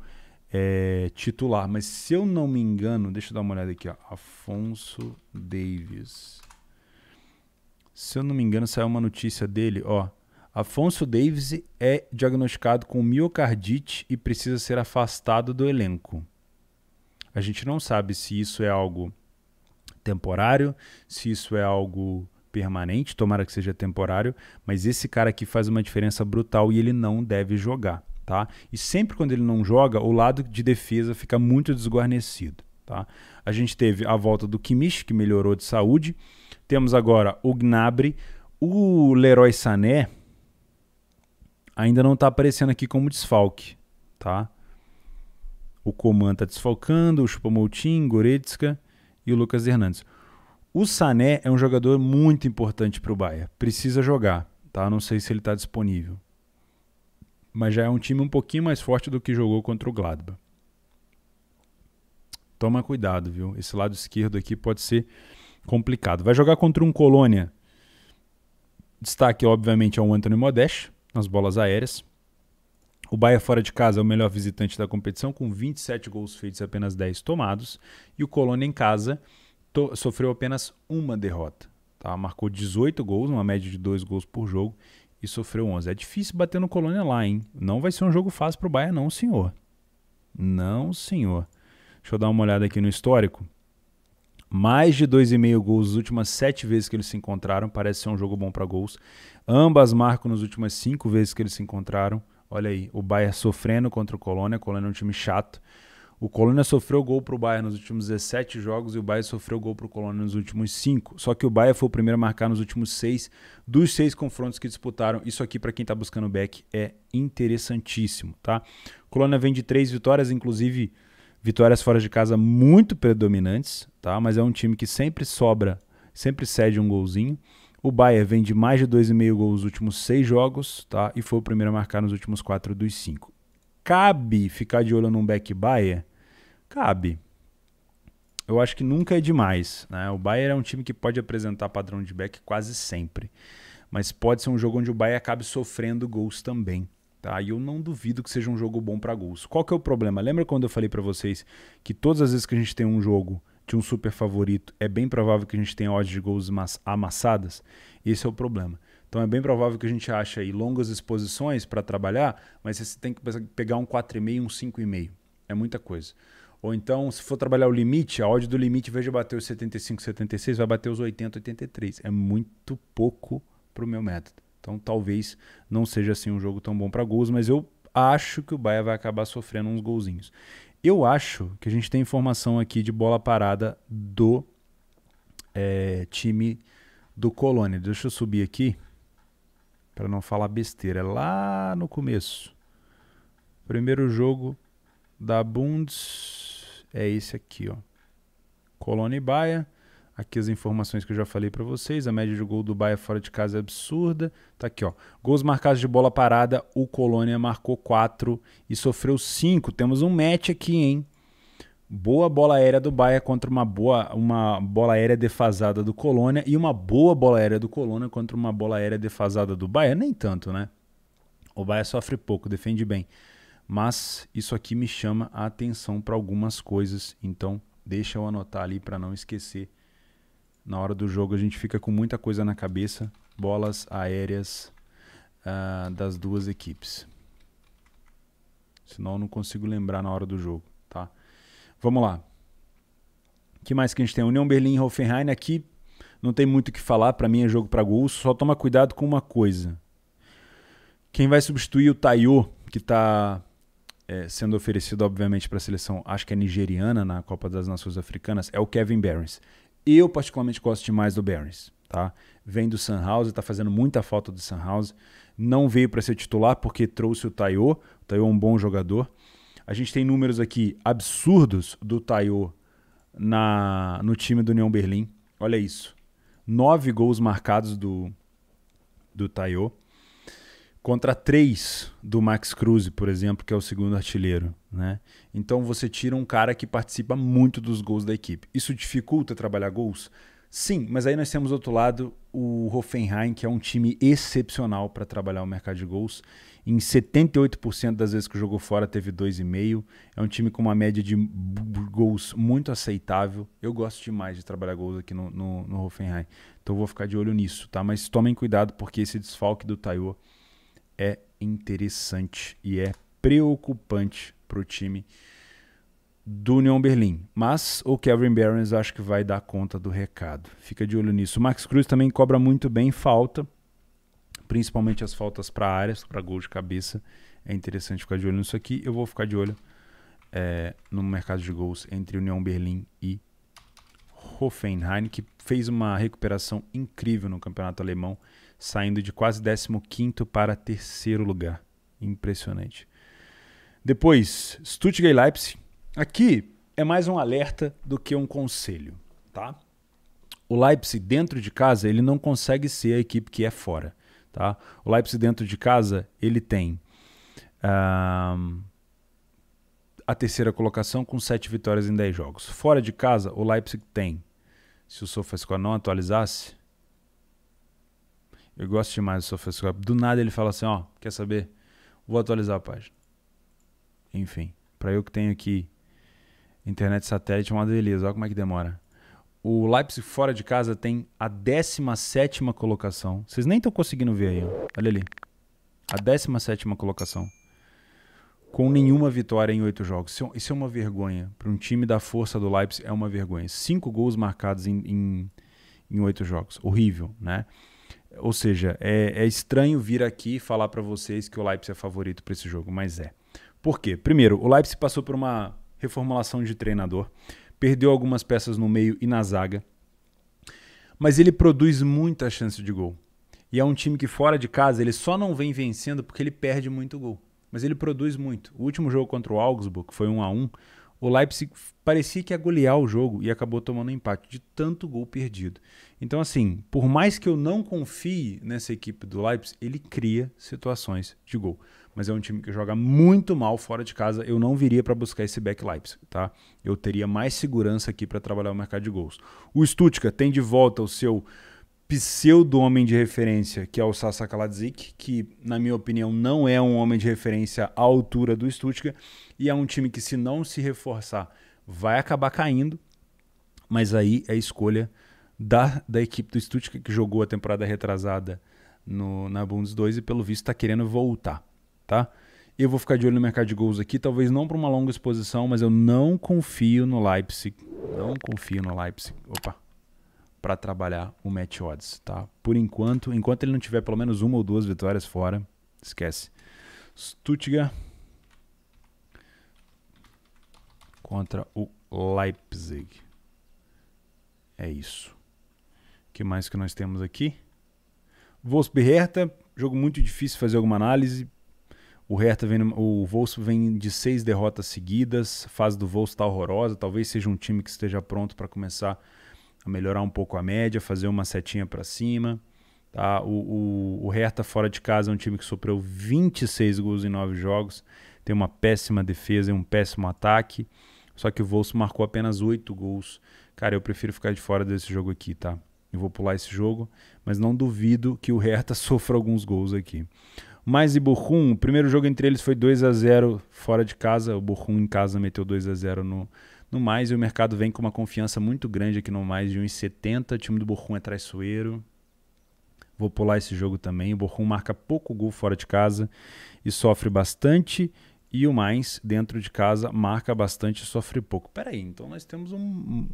titular, mas se eu não me engano, deixa eu dar uma olhada aqui, ó, Afonso Davies. Se eu não me engano, saiu uma notícia dele, ó. Afonso Davies é diagnosticado com miocardite e precisa ser afastado do elenco. A gente não sabe se isso é algo temporário, se isso é algo permanente, tomara que seja temporário, mas esse cara aqui faz uma diferença brutal e ele não deve jogar, tá? E sempre quando ele não joga, o lado de defesa fica muito desguarnecido, tá? A gente teve a volta do Kimmich, que melhorou de saúde, temos agora o Gnabry, o Leroy Sané ainda não está aparecendo aqui como desfalque, tá? O Coman está desfalcando, o Choupo-Moting, Goretzka e o Lucas Hernandes. O Sané é um jogador muito importante para o Bayern. Precisa jogar, tá? Não sei se ele está disponível. Mas já é um time um pouquinho mais forte do que jogou contra o Gladbach. Toma cuidado, viu? Esse lado esquerdo aqui pode ser complicado. Vai jogar contra um Colônia. Destaque, obviamente, é o Anthony Modeste nas bolas aéreas. O Bayern fora de casa é o melhor visitante da competição, com 27 gols feitos e apenas 10 tomados. E o Colônia em casa sofreu apenas uma derrota. Tá? Marcou 18 gols, uma média de 2 gols por jogo, e sofreu 11. É difícil bater no Colônia lá, hein? Não vai ser um jogo fácil para o Bayern, não, senhor. Não, senhor. Deixa eu dar uma olhada aqui no histórico. Mais de 2,5 gols nas últimas 7 vezes que eles se encontraram. Parece ser um jogo bom para gols. Ambas marcam nas últimas 5 vezes que eles se encontraram. Olha aí, o Bayern sofrendo contra o Colônia. O Colônia é um time chato. O Colônia sofreu gol para o Bayern nos últimos 17 jogos e o Bayern sofreu gol para o Colônia nos últimos 5. Só que o Bayern foi o primeiro a marcar nos últimos 6 dos 6 confrontos que disputaram. Isso aqui, para quem está buscando back, é interessantíssimo, tá? O Colônia vem de 3 vitórias, inclusive vitórias fora de casa muito predominantes, tá? Mas é um time que sempre sobra, sempre cede um golzinho. O Bayern vem de mais de 2,5 gols nos últimos 6 jogos, tá? E foi o primeiro a marcar nos últimos 4 dos 5. Cabe ficar de olho num back Bayern? Cabe. Eu acho que nunca é demais, né? O Bayern é um time que pode apresentar padrão de back quase sempre. Mas pode ser um jogo onde o Bayern acabe sofrendo gols também. Tá? E eu não duvido que seja um jogo bom para gols. Qual que é o problema? Lembra quando eu falei para vocês que todas as vezes que a gente tem um jogo de um super favorito, é bem provável que a gente tenha odds de gols amassadas? Esse é o problema. Então é bem provável que a gente ache aí longas exposições para trabalhar, mas você tem que pegar um 4,5 e um 5,5. É muita coisa. Ou então, se for trabalhar o limite, a odd do limite, em vez de bater os 75, 76, vai bater os 80, 83. É muito pouco para o meu método. Então talvez não seja assim um jogo tão bom para gols, mas eu acho que o Bayern vai acabar sofrendo uns golzinhos. Eu acho que a gente tem informação aqui de bola parada do time do Colônia. Deixa eu subir aqui para não falar besteira. É lá no começo. Primeiro jogo da Bundes é esse aqui, ó. Colônia e Bayern. Aqui as informações que eu já falei para vocês. A média de gol do Bayern fora de casa é absurda. Tá aqui, ó. Gols marcados de bola parada. O Colônia marcou 4 e sofreu 5. Temos um match aqui, hein? Boa bola aérea do Bayern contra uma bola aérea defasada do Colônia. E uma boa bola aérea do Colônia contra uma bola aérea defasada do Bayern. Nem tanto, né? O Bayern sofre pouco, defende bem. Mas isso aqui me chama a atenção para algumas coisas. Então, deixa eu anotar ali para não esquecer. Na hora do jogo a gente fica com muita coisa na cabeça. Bolas aéreas das duas equipes. Senão eu não consigo lembrar na hora do jogo, tá? Vamos lá. O que mais que a gente tem? União Berlim e Hoffenheim. Aqui não tem muito o que falar. Para mim é jogo para gols. Só toma cuidado com uma coisa. Quem vai substituir o Tayo, que está sendo oferecido obviamente para a seleção, acho que é nigeriana na Copa das Nações Africanas, é o Kevin Behrens. Eu particularmente gosto demais do Behrens, tá? Vem do Sandhausen, está fazendo muita falta do Sandhausen. Não veio para ser titular porque trouxe o Tayo. O Tayo é um bom jogador. A gente tem números aqui absurdos do Tayo no time do União Berlim. Olha isso. 9 gols marcados do Tayo. Contra 3 do Max Kruse, por exemplo, que é o segundo artilheiro, né? Então você tira um cara que participa muito dos gols da equipe. Isso dificulta trabalhar gols? Sim, mas aí nós temos do outro lado o Hoffenheim, que é um time excepcional para trabalhar o mercado de gols. Em 78% das vezes que jogou fora teve 2,5. É um time com uma média de gols muito aceitável. Eu gosto demais de trabalhar gols aqui no Hoffenheim. Então eu vou ficar de olho nisso, tá? Mas tomem cuidado porque esse desfalque do Tayo é interessante e é preocupante para o time do União Berlim. Mas o Kevin Behrens acho que vai dar conta do recado. Fica de olho nisso. O Max Kruse também cobra muito bem falta, principalmente as faltas para áreas, para gol de cabeça. É interessante ficar de olho nisso aqui. Eu vou ficar de olho no mercado de gols entre União Berlim e Hoffenheim, que fez uma recuperação incrível no campeonato alemão, saindo de quase 15º para 3º lugar. Impressionante. Depois, Stuttgart e Leipzig. Aqui é mais um alerta do que um conselho, tá? O Leipzig dentro de casa, ele não consegue ser a equipe que é fora, tá? O Leipzig dentro de casa, ele tem a terceira colocação com 7 vitórias em 10 jogos. Fora de casa, o Leipzig tem, se o SofaScore não atualizasse, eu gosto demais do SofaScore, do nada ele fala assim, ó, quer saber? Vou atualizar a página. Enfim, para eu que tenho aqui internet satélite é uma beleza, olha como é que demora. O Leipzig fora de casa tem a 17ª colocação. Vocês nem estão conseguindo ver aí, ó. Olha ali. A 17ª colocação. Com nenhuma vitória em 8 jogos. Isso é uma vergonha. Para um time da força do Leipzig é uma vergonha. 5 gols marcados em 8 jogos. Horrível, né? Ou seja, é estranho vir aqui e falar para vocês que o Leipzig é favorito para esse jogo, mas é. Por quê? Primeiro, o Leipzig passou por uma reformulação de treinador. Perdeu algumas peças no meio e na zaga. Mas ele produz muita chance de gol. E é um time que fora de casa ele só não vem vencendo porque ele perde muito gol. Mas ele produz muito. O último jogo contra o Augsburg, que foi 1-1, o Leipzig parecia que ia golear o jogo e acabou tomando um empate de tanto gol perdido. Então, assim, por mais que eu não confie nessa equipe do Leipzig, ele cria situações de gol. Mas é um time que joga muito mal fora de casa. Eu não viria para buscar esse back Leipzig, tá? Eu teria mais segurança aqui para trabalhar o mercado de gols. O Stuttgart tem de volta o seu pseudo-homem de referência, que é o Sasa Kalajdzic, que, na minha opinião, não é um homem de referência à altura do Stuttgart, e é um time que, se não se reforçar, vai acabar caindo, mas aí é a escolha da equipe do Stuttgart, que jogou a temporada retrasada na Bundes 2 e, pelo visto, está querendo voltar, tá? Eu vou ficar de olho no mercado de gols aqui, talvez não para uma longa exposição, mas eu não confio no Leipzig, para trabalhar o match odds, tá? Por enquanto ele não tiver pelo menos 1 ou 2 vitórias fora, esquece. Stuttgart contra o Leipzig. É isso. O que mais que nós temos aqui? Wolfsburg Hertha, jogo muito difícil fazer alguma análise. O Wolfsburg vem de 6 derrotas seguidas, a fase do Wolfsburg está horrorosa, talvez seja um time que esteja pronto para começar a melhorar um pouco a média, fazer uma setinha para cima. Tá? O Hertha fora de casa é um time que sofreu 26 gols em 9 jogos, tem uma péssima defesa e um péssimo ataque, só que o Wolfsburg marcou apenas 8 gols. Cara, eu prefiro ficar de fora desse jogo aqui, tá? Eu vou pular esse jogo, mas não duvido que o Hertha sofra alguns gols aqui. Mainz e Bochum, o primeiro jogo entre eles foi 2-0 fora de casa, o Bochum em casa meteu 2-0 no Mainz, e o mercado vem com uma confiança muito grande aqui no Mainz de 1,70. O time do Bochum é traiçoeiro. Vou pular esse jogo também. O Bochum marca pouco gol fora de casa e sofre bastante. E o Mainz, dentro de casa, marca bastante e sofre pouco. Peraí, então nós temos um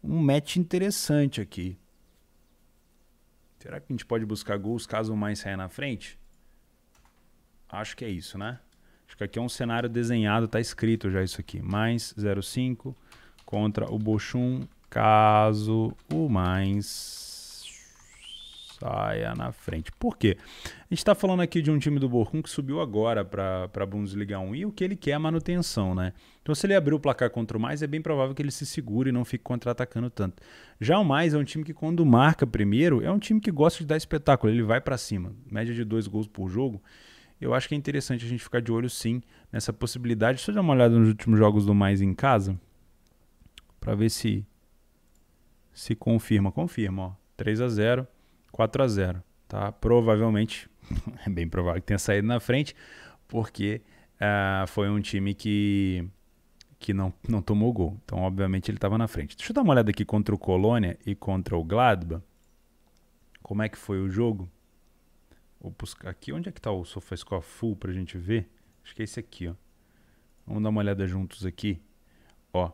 match interessante aqui. Será que a gente pode buscar gols caso o Mainz saia na frente? Acho que é isso, né? Acho que aqui é um cenário desenhado, tá escrito já isso aqui. Mainz 0,5 contra o Bochum, caso o Mainz saia na frente. Por quê? A gente está falando aqui de um time do Bochum que subiu agora para a Bundesliga 1 e o que ele quer é a manutenção, né? Então, se ele abrir o placar contra o Mainz, é bem provável que ele se segure e não fique contra-atacando tanto. Já o Mainz é um time que, quando marca primeiro, é um time que gosta de dar espetáculo, ele vai para cima. Média de 2 gols por jogo. Eu acho que é interessante a gente ficar de olho, sim, nessa possibilidade. Deixa eu dar uma olhada nos últimos jogos do Mainz em casa, para ver se confirma. Confirma, ó. 3-0, 4-0. Tá? Provavelmente, é bem provável que tenha saído na frente, porque foi um time que não tomou gol. Então, obviamente, ele estava na frente. Deixa eu dar uma olhada aqui contra o Colônia e contra o Gladbach. Como é que foi o jogo? Vou buscar aqui. Onde é que está o SofaScore Full para a gente ver? Acho que é esse aqui, ó. Vamos dar uma olhada juntos aqui. Ó.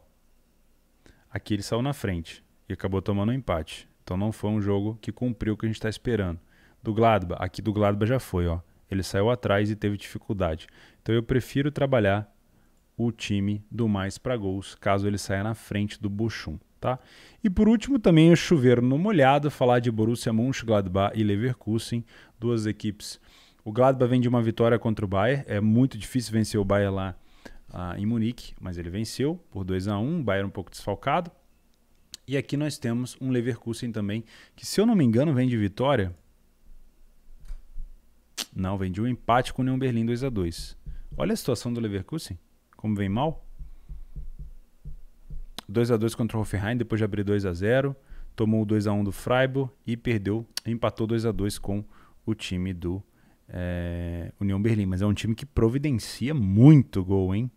Aqui ele saiu na frente e acabou tomando um empate. Então não foi um jogo que cumpriu o que a gente está esperando. Do Gladbach, aqui do Gladbach já foi, ó. Ele saiu atrás e teve dificuldade. Então eu prefiro trabalhar o time do Mainz para gols, caso ele saia na frente do Bochum, tá? E por último também o chover no molhado, falar de Borussia Mönchengladbach e Leverkusen, duas equipes. O Gladbach vem de uma vitória contra o Bayern, é muito difícil vencer o Bayern lá em Munique, mas ele venceu por 2-1, o Bayern um pouco desfalcado. E aqui nós temos um Leverkusen também, que se eu não me engano vem de vitória. Não, vem de um empate com o Union Berlin 2-2. Olha a situação do Leverkusen, como vem mal. 2-2 contra o Hoffenheim, depois de abrir 2-0. Tomou o 2-1 do Freiburg e empatou 2-2 com o time do Union Berlin. Mas é um time que providencia muito gol, hein?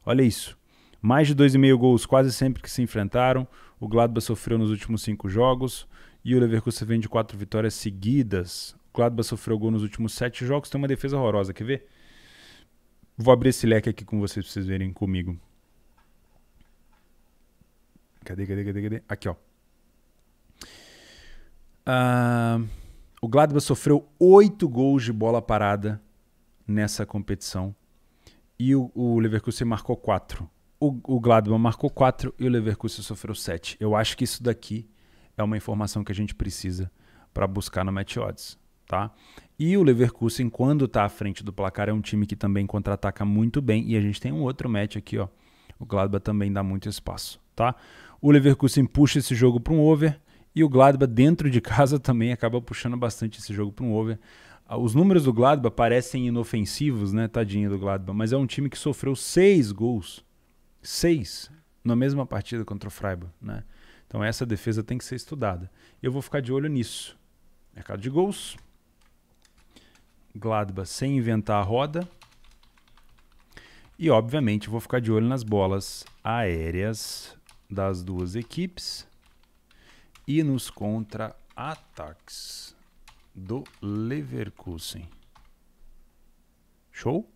Olha isso. Mais de 2,5 gols quase sempre que se enfrentaram. O Gladbach sofreu nos últimos 5 jogos e o Leverkusen vem de 4 vitórias seguidas. O Gladbach sofreu gol nos últimos 7 jogos, tem uma defesa horrorosa, quer ver? Vou abrir esse leque aqui com vocês pra vocês verem comigo. Cadê? Aqui, ó. O Gladbach sofreu 8 gols de bola parada nessa competição e o Leverkusen marcou 4. O Gladbach marcou 4 e o Leverkusen sofreu 7. Eu acho que isso daqui é uma informação que a gente precisa para buscar no Match Odds, tá? E o Leverkusen, quando está à frente do placar, é um time que também contra-ataca muito bem. E a gente tem um outro match aqui, ó. O Gladbach também dá muito espaço, tá? O Leverkusen puxa esse jogo para um over e o Gladbach dentro de casa também acaba puxando bastante esse jogo para um over. Os números do Gladbach parecem inofensivos, né? Tadinho do Gladbach, mas é um time que sofreu 6 gols. 6 na mesma partida contra o Freiburg, né? Então essa defesa tem que ser estudada. Eu vou ficar de olho nisso. Mercado de gols. Gladbach sem inventar a roda. E obviamente vou ficar de olho nas bolas aéreas das duas equipes e nos contra-ataques do Leverkusen. Show?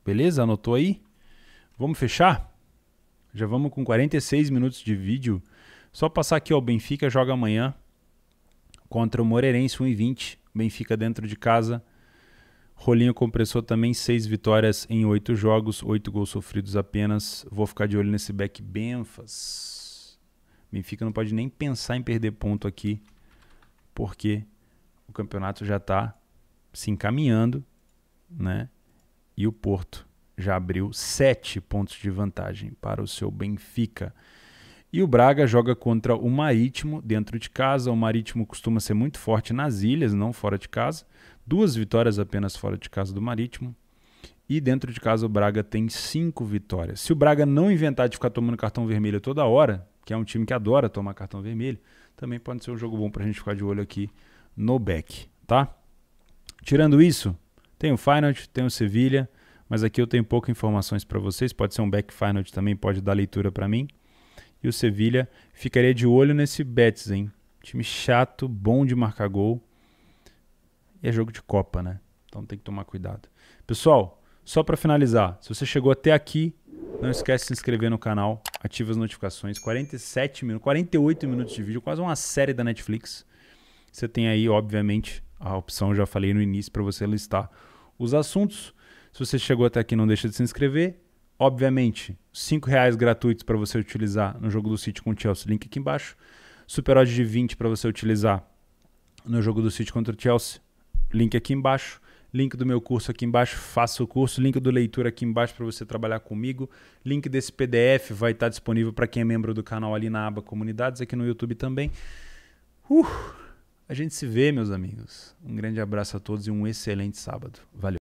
Beleza? Anotou aí? Vamos fechar? Já vamos com 46 minutos de vídeo. Só passar aqui, ó, o Benfica joga amanhã contra o Moreirense 1,20. Benfica dentro de casa. Rolinho compressor também, 6 vitórias em 8 jogos, 8 gols sofridos apenas. Vou ficar de olho nesse back Benfas. Benfica não pode nem pensar em perder ponto aqui, porque o campeonato já está se encaminhando, né? E o Porto já abriu 7 pontos de vantagem para o seu Benfica. E o Braga joga contra o Marítimo dentro de casa. O Marítimo costuma ser muito forte nas ilhas, não fora de casa. 2 vitórias apenas fora de casa do Marítimo. E dentro de casa o Braga tem 5 vitórias. Se o Braga não inventar de ficar tomando cartão vermelho toda hora, que é um time que adora tomar cartão vermelho, também pode ser um jogo bom para a gente ficar de olho aqui no back, tá? Tirando isso, tem o Feyenoord, tem o Sevilha, mas aqui eu tenho poucas informações para vocês. Pode ser um back Feyenoord também, pode dar leitura para mim. E o Sevilha, ficaria de olho nesse Betis, hein? Time chato, bom de marcar gol. E é jogo de Copa, né? Então tem que tomar cuidado. Pessoal, só para finalizar, se você chegou até aqui, não esquece de se inscrever no canal, ativa as notificações. 48 minutos de vídeo, quase uma série da Netflix. Você tem aí, obviamente, a opção, já falei no início, para você listar os assuntos. Se você chegou até aqui, não deixa de se inscrever. Obviamente, R$5 gratuitos para você utilizar no jogo do City com o Chelsea, link aqui embaixo. Super odd de 20 para você utilizar no jogo do City contra o Chelsea, link aqui embaixo. Link do meu curso aqui embaixo, faça o curso. Link do leitura aqui embaixo para você trabalhar comigo. Link desse PDF vai estar disponível para quem é membro do canal ali na aba Comunidades, aqui no YouTube também. A gente se vê, meus amigos. Um grande abraço a todos e um excelente sábado. Valeu.